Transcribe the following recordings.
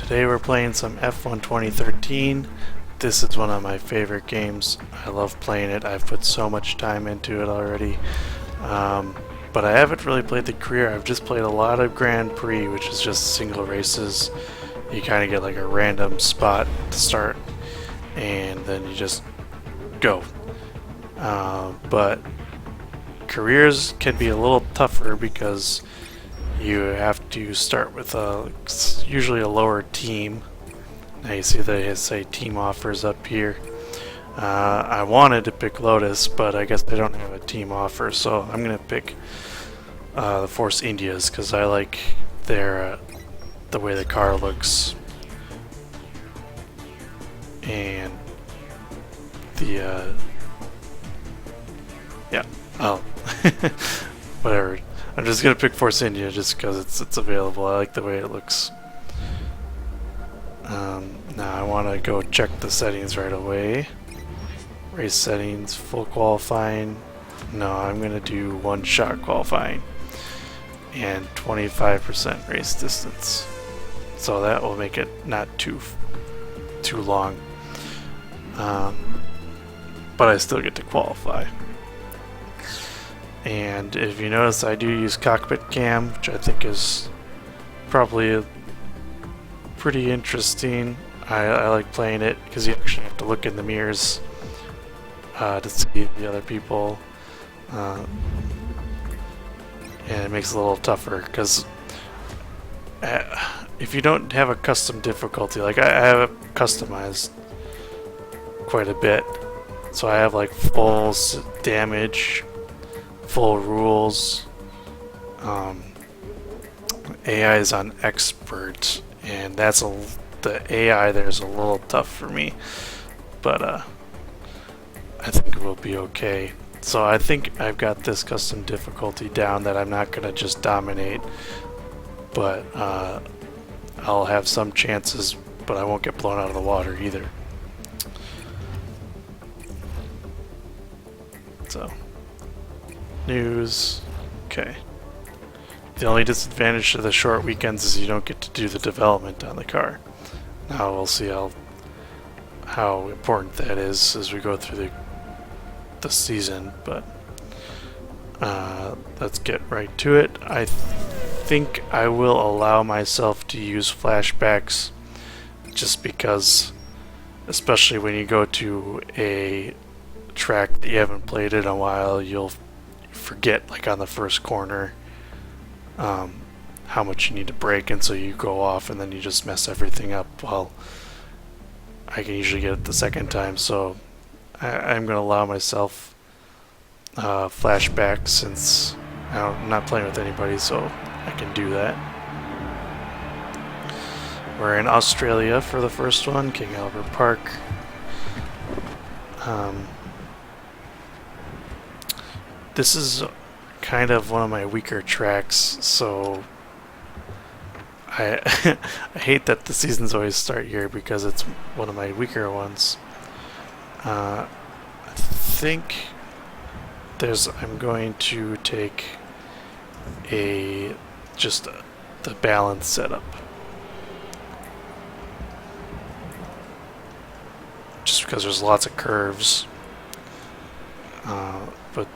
Today we're playing some F1 2013. This is one of my favorite games. I love playing it. I've put so much time into it already. But I haven't really played the career. I've just played a lot of Grand Prix, which is just single races. You kind of get like a random spot to start, and then you just go. But careers can be a little tougher because you have to start with usually a lower team. Now you see they say team offers up here. I wanted to pick Lotus, but I guess they don't have a team offer, so I'm gonna pick the Force Indias because I like their the way the car looks and the yeah. Oh, whatever. I'm just gonna pick Force India just because it's available. I like the way it looks. Now I want to go check the settings right away. Race settings, full qualifying. No, I'm gonna do one-shot qualifying and 25% race distance. So that will make it not too long. But I still get to qualify. And if you notice, I do use cockpit cam, which I think is probably pretty interesting. I like playing it because you actually have to look in the mirrors to see the other people. And it makes it a little tougher because if you don't have a custom difficulty, like I have it customized quite a bit. So I have like full damage, full rules. AI is on expert, and the AI there is a little tough for me, but I think it will be okay. So I think I've got this custom difficulty down that I'm not gonna just dominate, but I'll have some chances, but I won't get blown out of the water either. So news. Okay. The only disadvantage to the short weekends is you don't get to do the development on the car. Now we'll see how important that is as we go through the season, but let's get right to it. I think I will allow myself to use flashbacks just because, especially when you go to a track that you haven't played in a while, you'll forget, like on the first corner, how much you need to brake, and so you go off and then you just mess everything up. Well, I can usually get it the second time, so I'm going to allow myself flashbacks since I'm not playing with anybody, so I can do that. We're in Australia for the first one, King Albert Park. This is kind of one of my weaker tracks, so I I hate that the seasons always start here because it's one of my weaker ones. I think I'm going to take just the balance setup, just because there's lots of curves, but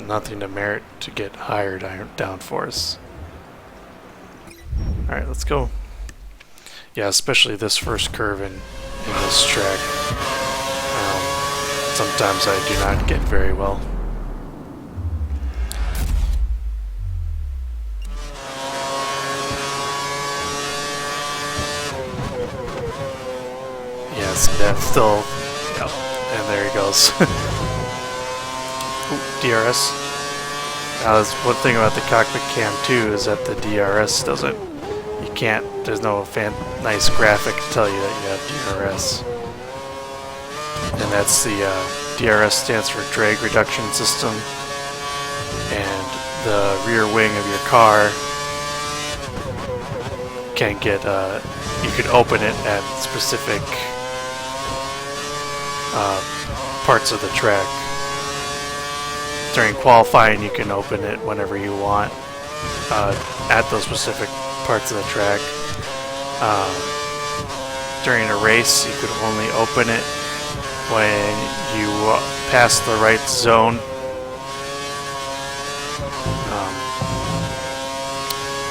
nothing to merit to get higher downforce. Alright, let's go. Yeah, especially this first curve in this track. Sometimes I do not get very well. Yes, that's still... Yep, and there he goes. Ooh, DRS. Now, that's one thing about the cockpit cam too, is that the DRS there's no nice graphic to tell you that you have DRS. And that's the DRS stands for drag reduction system, and the rear wing of your car can get you can open it at specific parts of the track. During qualifying, you can open it whenever you want at those specific parts of the track. Um, during a race, you could only open it when you pass the right zone.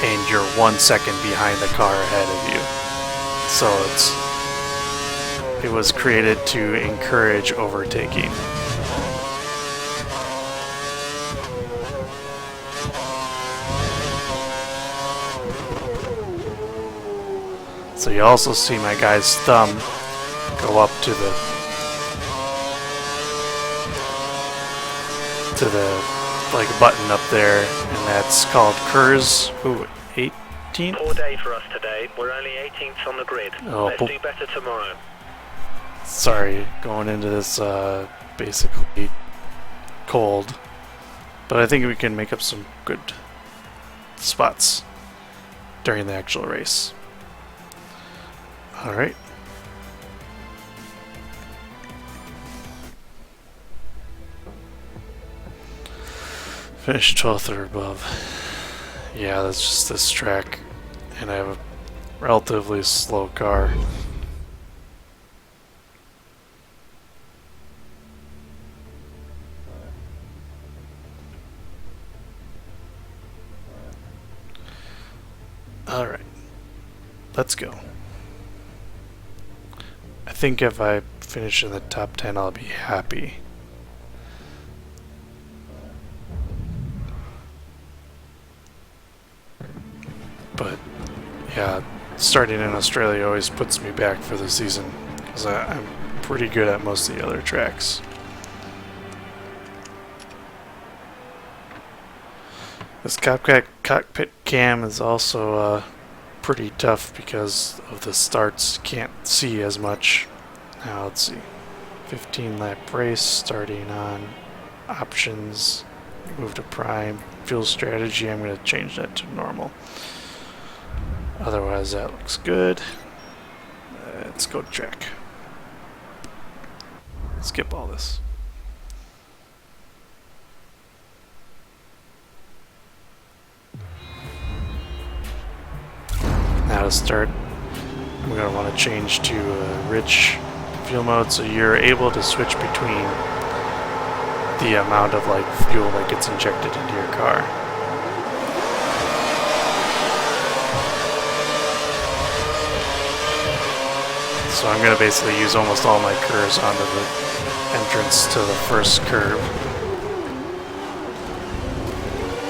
And you're 1 second behind the car ahead of you. So it was created to encourage overtaking. So you also see my guy's thumb go up to the like button up there, and that's called KERS. Ooh, 18th? Poor day for us today. We're only 18th on the grid. Oh, Let's do better tomorrow. Sorry, going into this basically cold, but I think we can make up some good spots during the actual race. All right. Finish 12th or above. Yeah, that's just this track, and I have a relatively slow car. All right, let's go. I think if I finish in the top 10, I'll be happy. But yeah, starting in Australia always puts me back for the season because I'm pretty good at most of the other tracks. This cockpit cam is also pretty tough because of the starts. Can't see as much. Now let's see. 15 lap race starting on options. Move to prime. Fuel strategy, I'm going to change that to normal. Otherwise that looks good. Let's go to track. Skip all this. Now to start, I'm going to want to change to rich fuel mode, so you're able to switch between the amount of like fuel that gets injected into your car. So I'm going to basically use almost all my curves onto the entrance to the first curve.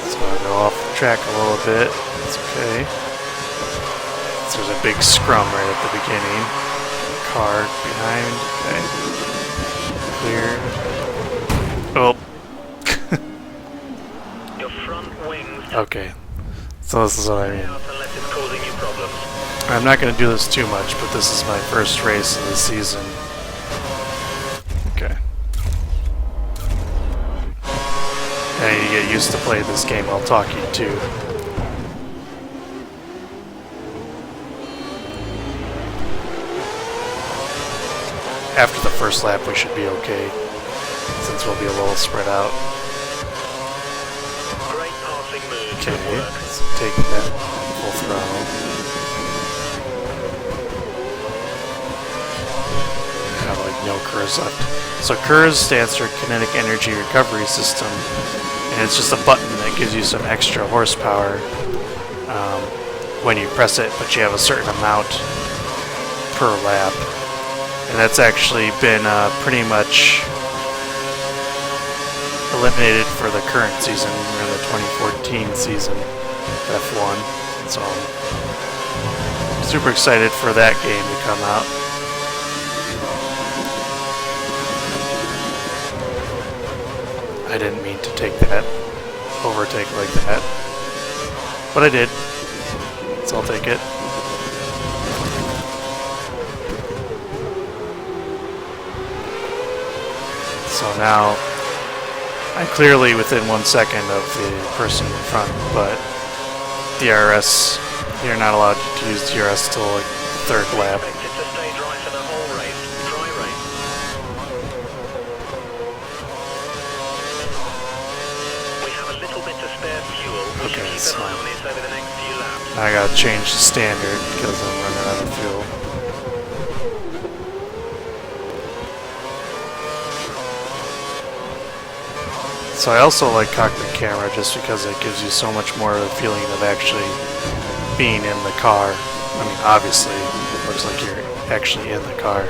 So I'll go off the track a little bit. That's okay. So there's a big scrum right at the beginning. Car behind. Okay. Clear. Oh. Your front wings. Okay. So this is what I mean. Unless it's causing you problems. I'm not going to do this too much, but this is my first race of the season. Okay. And you get used to playing this game while talking too. After the first lap we should be okay, since we'll be a little spread out. Great passing move. Okay, let's take that full throttle. No KERS left. So KERS stands for Kinetic Energy Recovery System, and it's just a button that gives you some extra horsepower when you press it, but you have a certain amount per lap. And that's actually been pretty much eliminated for the current season. We're in the 2014 season, F1. So I'm super excited for that game to come out. I didn't mean to take that overtake like that, but I did, so I'll take it. So now I'm clearly within 1 second of the person in front, but DRS, you're not allowed to use DRS till like the third lap. Okay, so I gotta change the standard because I'm running So I also like cockpit camera just because it gives you so much more of a feeling of actually being in the car. I mean, obviously, it looks like you're actually in the car,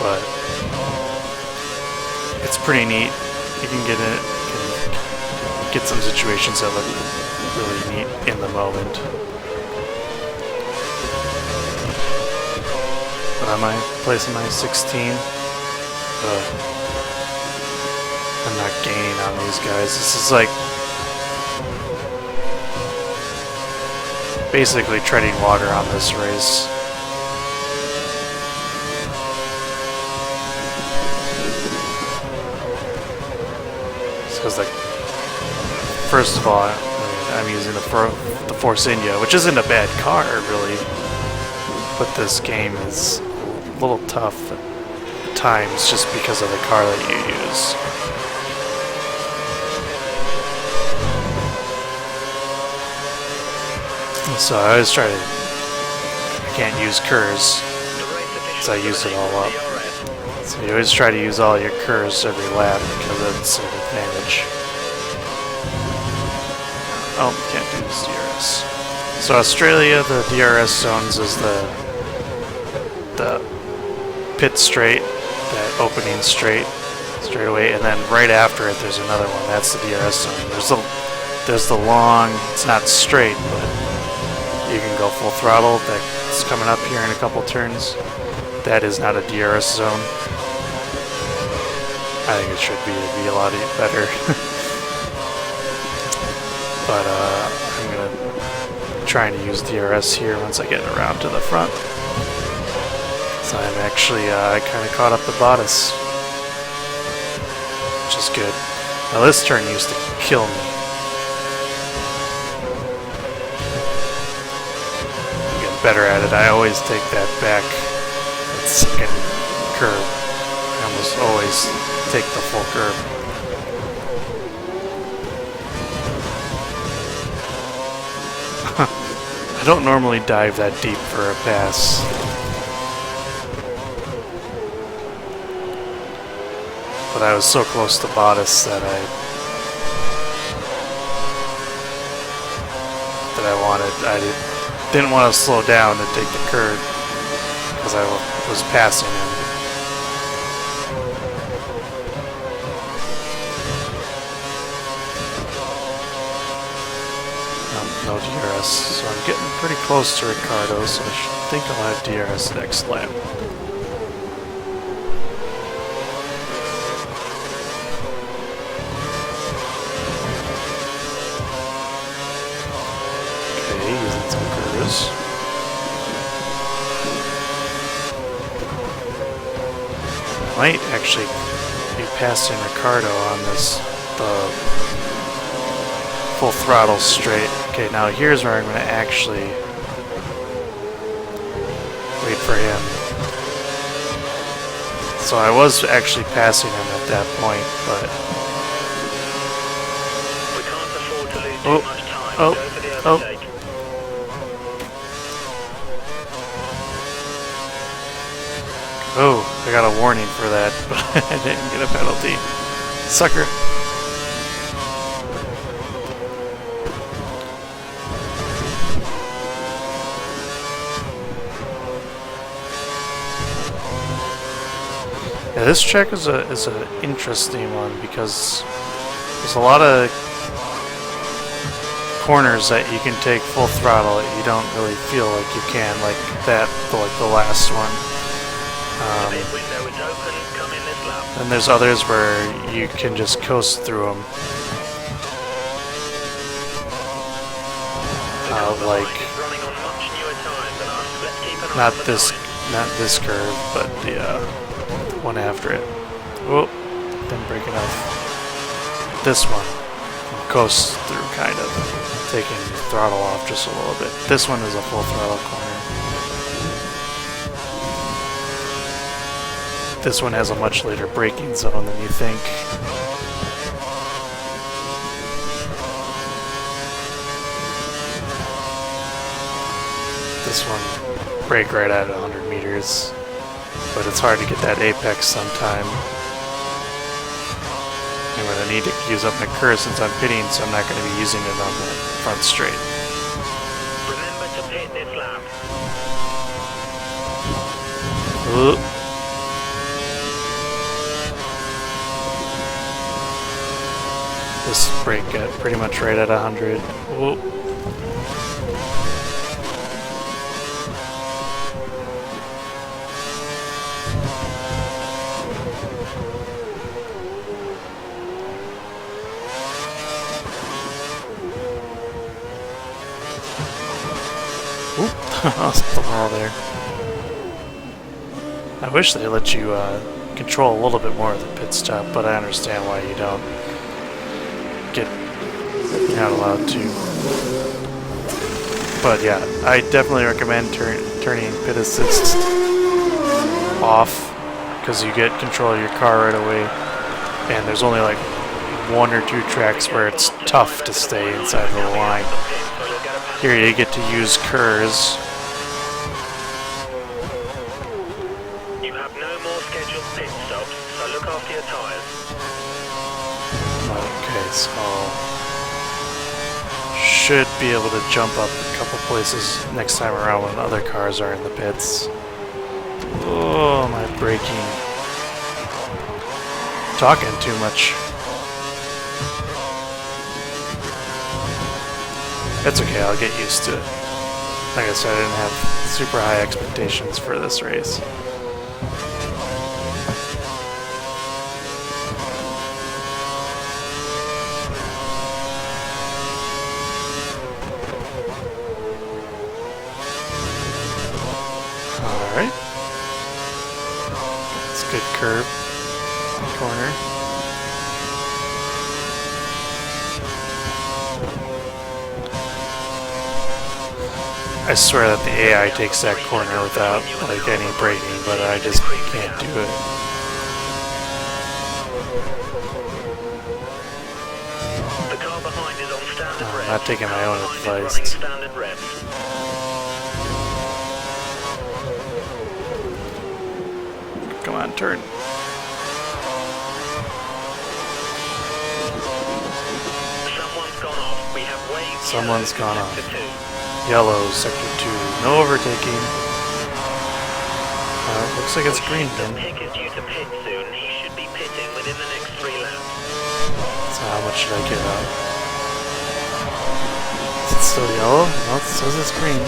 but it's pretty neat. You can get some situations that look really neat in the moment. But am I placing my 16? I'm not gaining on these guys. This is like basically treading water on this race. Because, like, first of all, I'm using the Force India, which isn't a bad car, really. But this game is a little tough at times just because of the car that you use. So I always try to... I can't use curves, because I use it all up. So you always try to use all your curves every lap, because it's an advantage. Oh, can't do this DRS. So Australia, the DRS zones is the pit straight, that opening straight away, and then right after it there's another one. That's the DRS zone. There's the long, it's not straight, but you can go full throttle. That's coming up here in a couple turns. That is not a DRS zone. I think it should be. It'd be a lot better. But I'm gonna trying to use DRS here once I get around to the front. So I'm actually kind of caught up to Bottas, which is good. Now this turn used to kill me. Better at it. I always take that back, that second curve. I almost always take the full curve. I don't normally dive that deep for a pass. But I was so close to Bottas that I didn't want to slow down and take the curve because I was passing him. No DRS, so I'm getting pretty close to Ricardo, so I think I'll have DRS next lap. Might actually be passing Ricardo on this, the full throttle straight. Okay, now here's where I'm going to actually wait for him. So I was actually passing him at that point, but... We can't afford to lose too much time. Go for the overtake. Oh, I got a warning for that, but I didn't get a penalty. Sucker. Yeah, this track is an interesting one because there's a lot of corners that you can take full throttle that you don't really feel like you can, like the last one. And there's others where you can just coast through them. Like not this curve, but the one after it. Oh, didn't break enough. This one coast through, kind of taking the throttle off just a little bit. This one is a full throttle corner. This one has a much later braking zone than you think. This one, brake right at 100 meters, but it's hard to get that apex sometime. I'm going to need to use up my curve since I'm pitting, so I'm not going to be using it on the front straight. Remember to pit this lap. Ooh. This brake got pretty much right at 100. Ooh. Lost the wall there. I wish they let you control a little bit more of the pit stop, but I understand why you don't. You're not allowed to. But yeah, I definitely recommend turning pit assist off because you get control of your car right away. And there's only like 1 or 2 tracks where it's tough to stay inside the line. Here you get to use KERS. You have no more scheduled pit stops, so look after your tyres. Okay, so should be able to jump up a couple places next time around when other cars are in the pits. Oh, my braking. Talking too much. It's okay, I'll get used to it. Like I said, I didn't have super high expectations for this race. Alright. It's a good curve. Corner. I swear that the AI takes that corner without like any braking, but I just can't do it. The car behind is on standard I'm revs. not taking my own Car behind is advice. running standard revs. Come on, turn. Someone's gone off. We have waves. Someone's gone off. Sector 2. Yellow, sector 2. No overtaking. Looks like it's green then. Pick is due to pit soon. He should be pitting within the next 3 laps. So how much should I get out? Is it still yellow? No, it says it's green.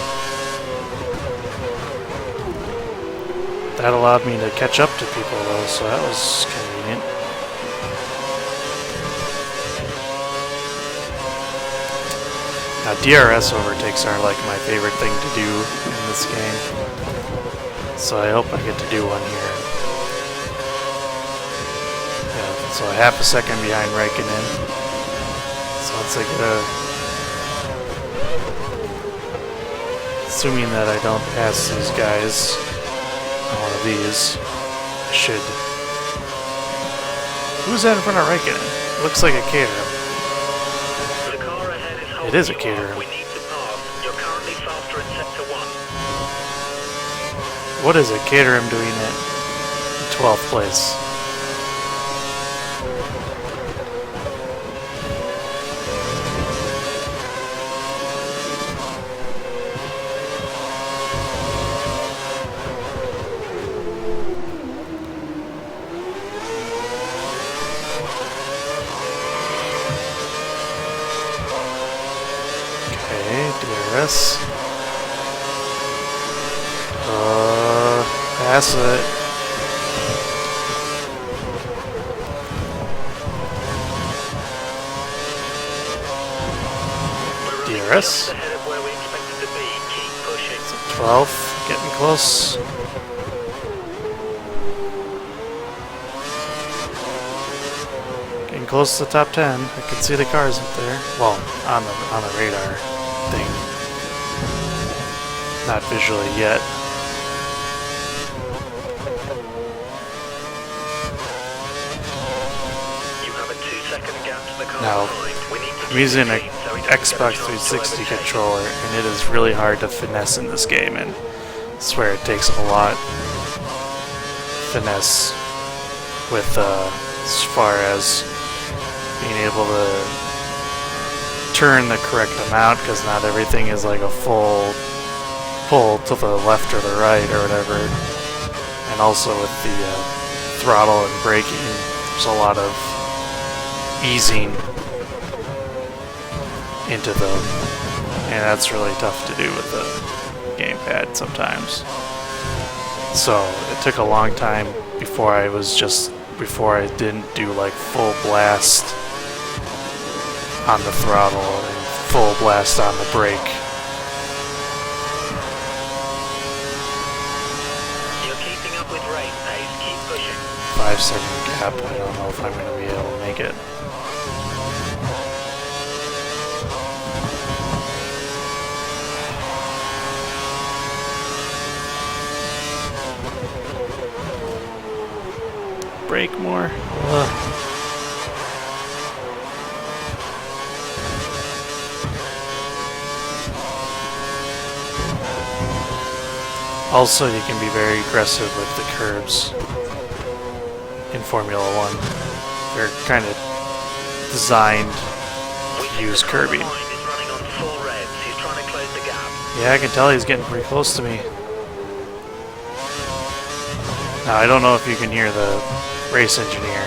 That allowed me to catch up to people though, so that was convenient. Now DRS overtakes are like my favorite thing to do in this game, so I hope I get to do one here. Yeah, so a half a second behind Raikkonen. So once I get assuming that I don't pass these guys on one of these, I should. Who's that in front of Raikkonen? Looks like a Caterham. It is a Caterham. We need to pass. You're currently faster in sector 1. What is a Caterham doing at 12th place? DRS. Pass it. DRS. Ahead of where we expected to be. Keep pushing. 12, getting close. Getting close to the top 10. I can see the cars up there. Well, on the radar thing. Not visually yet. You have a 2-second gap to the car Now, behind. We need to I'm using an keep so we don't Xbox get a chance to 360 overtake. controller, and it is really hard to finesse in this game, and I swear it takes a lot finesse with as far as being able to turn the correct amount, because not everything is like a full pull to the left or the right or whatever. And also with the throttle and braking, there's a lot of easing into them, and that's really tough to do with the gamepad sometimes. So it took a long time before I didn't do like full blast on the throttle and full blast on the brake. You're keeping up with race pace. Keep pushing. 5-second gap. I don't know if I'm going to be able to make it. Brake more. Ugh. Also, you can be very aggressive with the curbs in Formula 1. They're kind of designed to use curbing. He's running on full revs. He's trying to close the gap. Yeah, I can tell he's getting pretty close to me. Now, I don't know if you can hear the race engineer,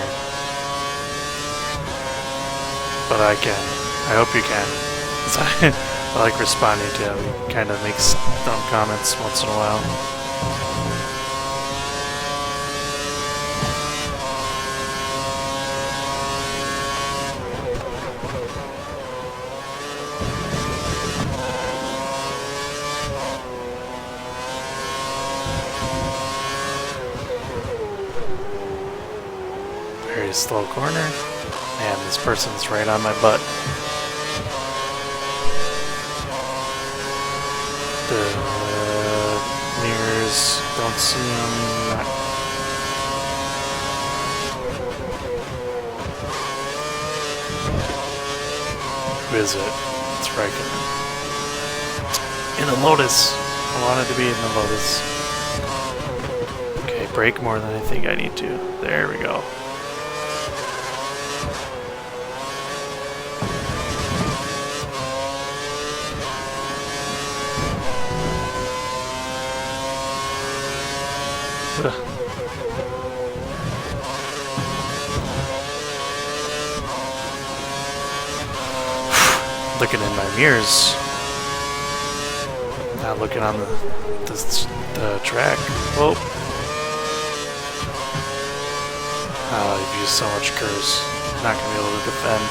but I can. I hope you can. I like responding to him. He kind of makes dumb comments once in a while. Very slow corner. Man, this person's right on my butt. The mirrors, don't see them. Who is it? It's Raikkonen. In a Lotus. I wanted to be in the Lotus. Okay, brake more than I think I need to. There we go. Looking in my mirrors, not looking on the track. Oh, I've used so much curves, not gonna be able to defend.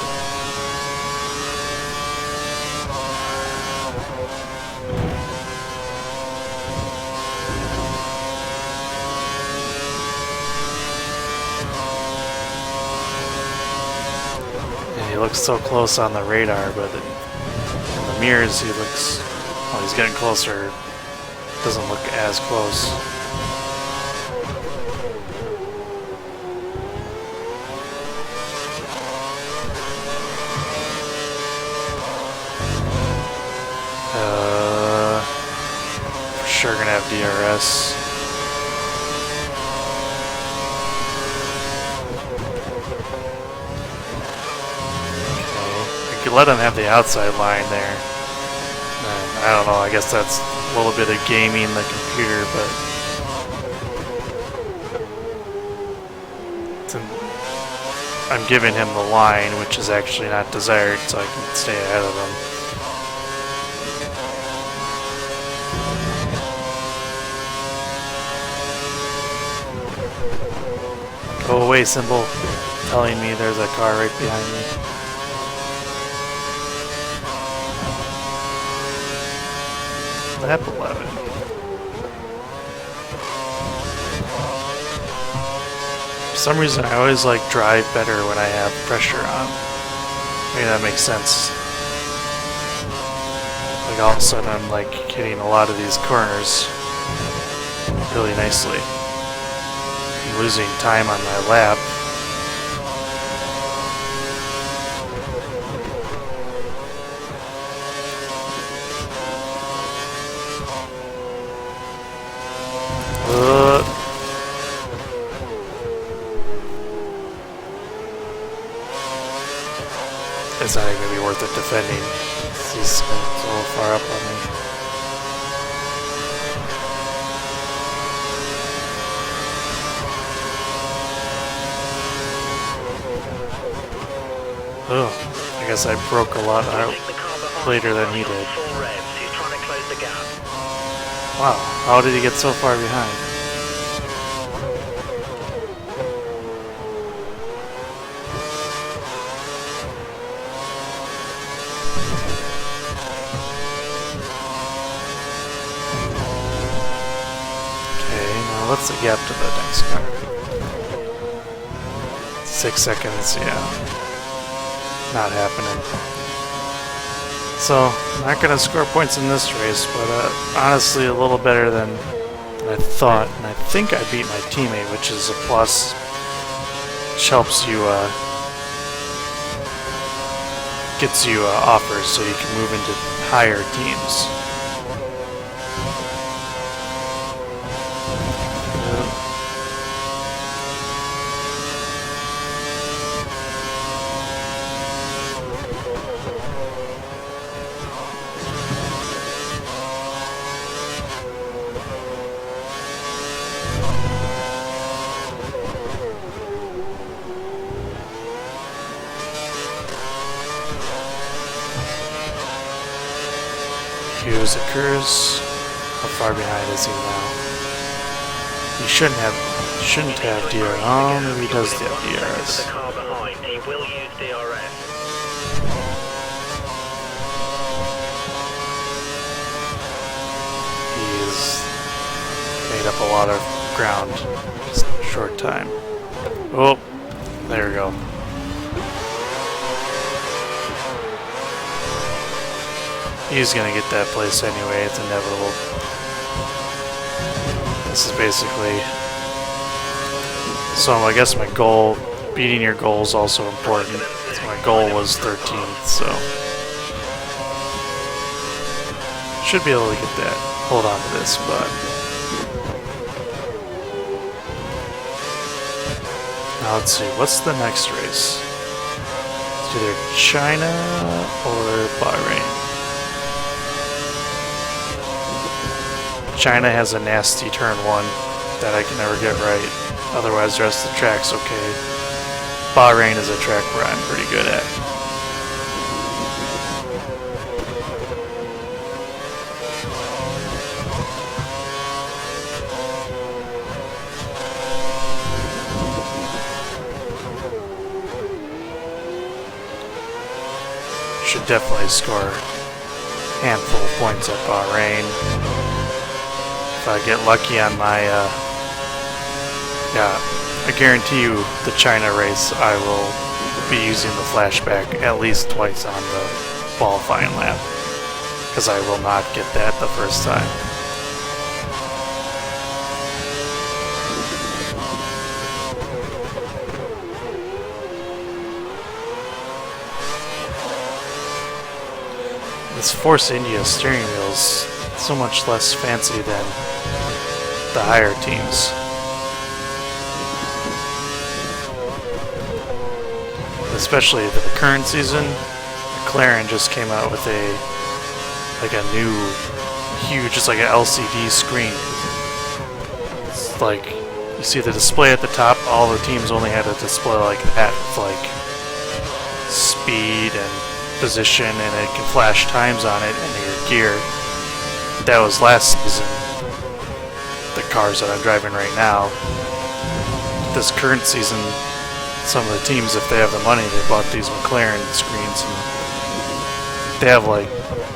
He looks so close on the radar, but in the mirrors he looks, well, he's getting closer, doesn't look as close. For sure gonna have DRS. Let him have the outside line there. I don't know, I guess that's a little bit of gaming the computer, but I'm giving him the line, which is actually not desired, so I can stay ahead of him. Go away, symbol, telling me there's a car right behind me. Lap 11. For some reason, I always like drive better when I have pressure on. Maybe that makes sense. Like all of a sudden, I'm like hitting a lot of these corners really nicely. I'm losing time on my lap. worth it defending. He's a little far up on me. Ugh, I guess I broke a lot later than he did. Wow, how did he get so far behind? Okay, now what's the gap to the next car? 6 seconds, yeah. Not happening. So, not gonna score points in this race, but honestly a little better than I thought. And I think I beat my teammate, which is a plus. Which helps you, gets you offers so you can move into higher teams. Here's occurs. How far behind is he now? He shouldn't have DRS. Oh, maybe he does have DRS. He will use DRS. He's made up a lot of ground in a short time. Oh, there we go. He's gonna get that place anyway, it's inevitable. This is basically... So I guess my goal, beating your goal is also important. So my goal was 13th, so... Should be able to get that. Hold on to this, but... Now let's see, what's the next race? It's either China or Bahrain. China has a nasty turn 1 that I can never get right. Otherwise the rest of the track's okay. Bahrain is a track where I'm pretty good at. Should definitely score a handful of points at Bahrain. If I get lucky on my, yeah, I guarantee you the China race I will be using the flashback at least twice on the qualifying lap, because I will not get that the first time. This Force India steering wheel is so much less fancy than the higher teams. Especially the current season, McLaren just came out with a new huge, just like an LCD screen. It's like you see the display at the top. All the teams only had a display like that, with like speed and position, and it can flash times on it and your gear. That was last season. The cars that I'm driving right now. This current season, some of the teams, if they have the money, they bought these McLaren screens, and they have like,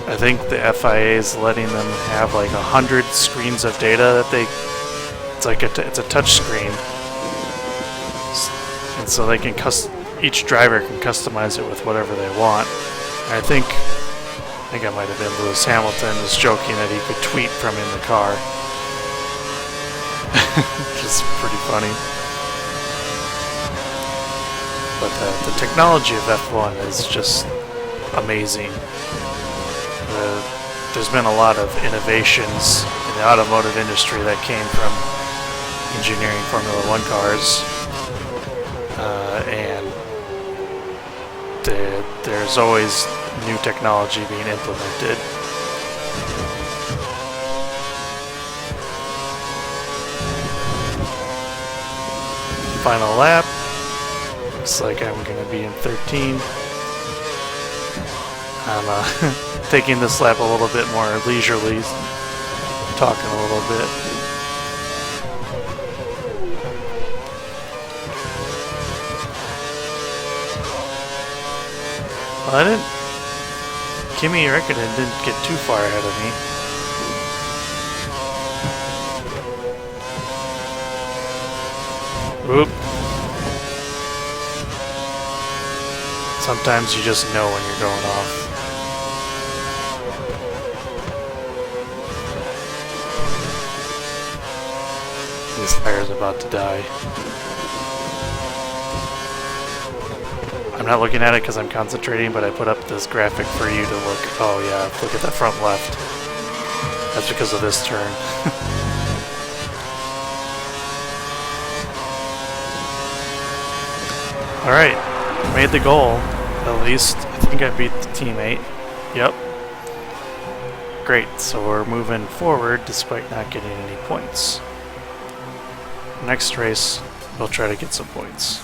I think the FIA is letting them have like 100 screens of data that they. It's like it's a touch screen, and so they can each driver can customize it with whatever they want. And I think I might have been Lewis Hamilton was joking that he could tweet from in the car, which is pretty funny. But the technology of F1 is just amazing. There's been a lot of innovations in the automotive industry that came from engineering Formula 1 cars, and there's always new technology being implemented. Final lap. Looks like I'm going to be in 13. I'm taking this lap a little bit more leisurely, talking a little bit. Well, Kimi Räikkönen didn't get too far ahead of me. Oop. Sometimes you just know when you're going off. This tire's about to die. I'm not looking at it because I'm concentrating, but I put up this graphic for you to look. Oh yeah, look at that front left. That's because of this turn. Alright, made the goal, at least. I think I beat the teammate. Yep. Great, so we're moving forward despite not getting any points. Next race, we'll try to get some points.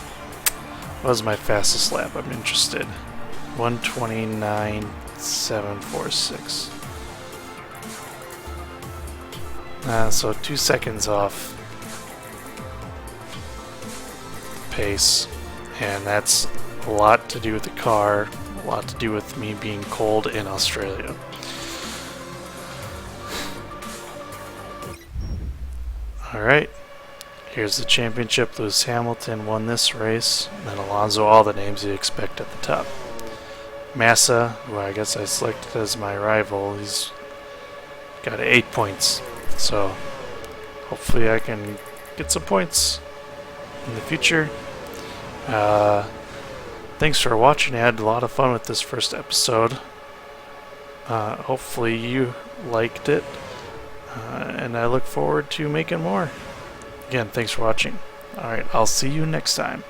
What was my fastest lap? I'm interested. 1:29.746. So 2 seconds off pace. And that's a lot to do with the car, a lot to do with me being cold in Australia. Alright, here's the championship. Lewis Hamilton won this race, and then Alonso, all the names you expect at the top. Massa, who I guess I selected as my rival, he's got 8 points, so hopefully I can get some points in the future. Thanks for watching. I had a lot of fun with this first episode. Hopefully you liked it, and I look forward to making more. Again, thanks for watching. Alright, I'll see you next time.